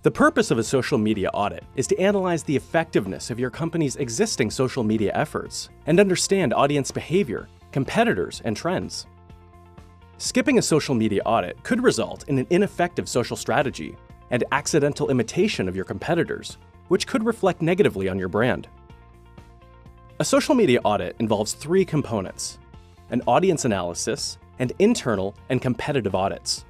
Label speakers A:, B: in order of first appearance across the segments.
A: The purpose of a social media audit is to analyze the effectiveness of your company's existing social media efforts and understand audience behavior, competitors, and trends. Skipping a social media audit could result in an ineffective social strategy and accidental imitation of your competitors, which could reflect negatively on your brand. A social media audit involves three components: an audience analysis, and internal and competitive audits.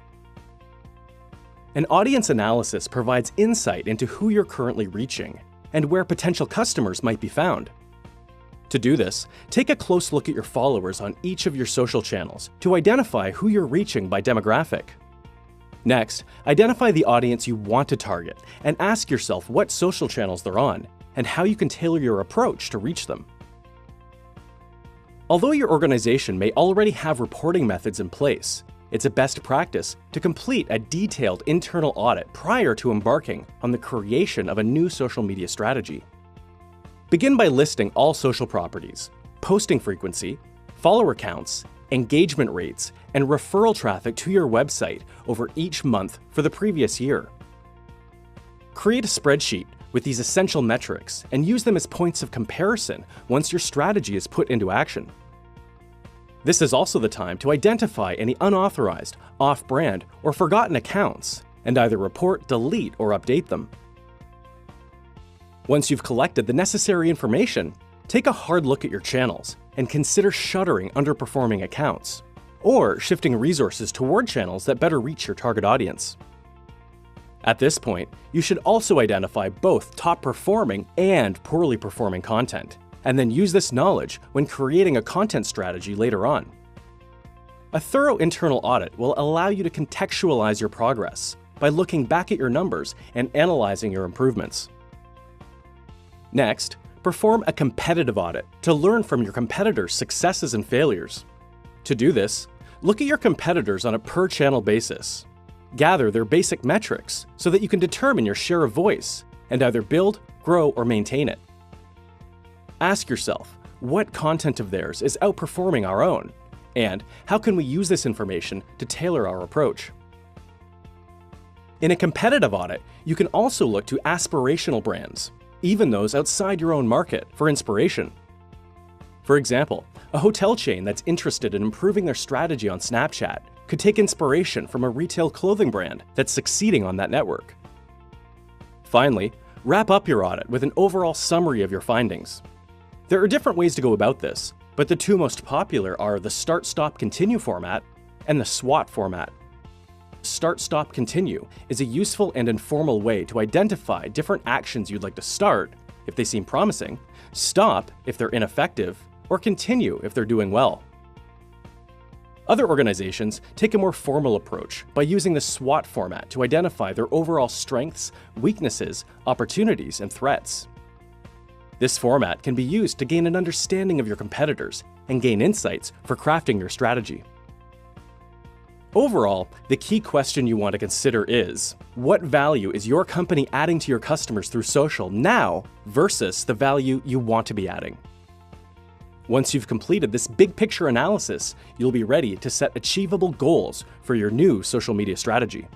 A: An audience analysis provides insight into who you're currently reaching and where potential customers might be found. To do this, take a close look at your followers on each of your social channels to identify who you're reaching by demographic. Next, identify the audience you want to target and ask yourself what social channels they're on and how you can tailor your approach to reach them. Although your organization may already have reporting methods in place, it's a best practice to complete a detailed internal audit prior to embarking on the creation of a new social media strategy. Begin by listing all social properties, posting frequency, follower counts, engagement rates, and referral traffic to your website over each month for the previous year. Create a spreadsheet with these essential metrics and use them as points of comparison once your strategy is put into action. This is also the time to identify any unauthorized, off-brand, or forgotten accounts and either report, delete, or update them. Once you've collected the necessary information, take a hard look at your channels and consider shuttering underperforming accounts or shifting resources toward channels that better reach your target audience. At this point, you should also identify both top-performing and poorly performing content, and then use this knowledge when creating a content strategy later on. A thorough internal audit will allow you to contextualize your progress by looking back at your numbers and analyzing your improvements. Next, perform a competitive audit to learn from your competitors' successes and failures. To do this, look at your competitors on a per-channel basis. Gather their basic metrics so that you can determine your share of voice and either build, grow, or maintain it. Ask yourself, what content of theirs is outperforming our own? And how can we use this information to tailor our approach? In a competitive audit, you can also look to aspirational brands, even those outside your own market, for inspiration. For example, a hotel chain that's interested in improving their strategy on Snapchat could take inspiration from a retail clothing brand that's succeeding on that network. Finally, wrap up your audit with an overall summary of your findings. There are different ways to go about this, but the two most popular are the Start, Stop, Continue format and the SWOT format. Start, Stop, Continue is a useful and informal way to identify different actions you'd like to start if they seem promising, stop if they're ineffective, or continue if they're doing well. Other organizations take a more formal approach by using the SWOT format to identify their overall strengths, weaknesses, opportunities, and threats. This format can be used to gain an understanding of your competitors and gain insights for crafting your strategy. Overall, the key question you want to consider is, what value is your company adding to your customers through social now versus the value you want to be adding? Once you've completed this big picture analysis, you'll be ready to set achievable goals for your new social media strategy.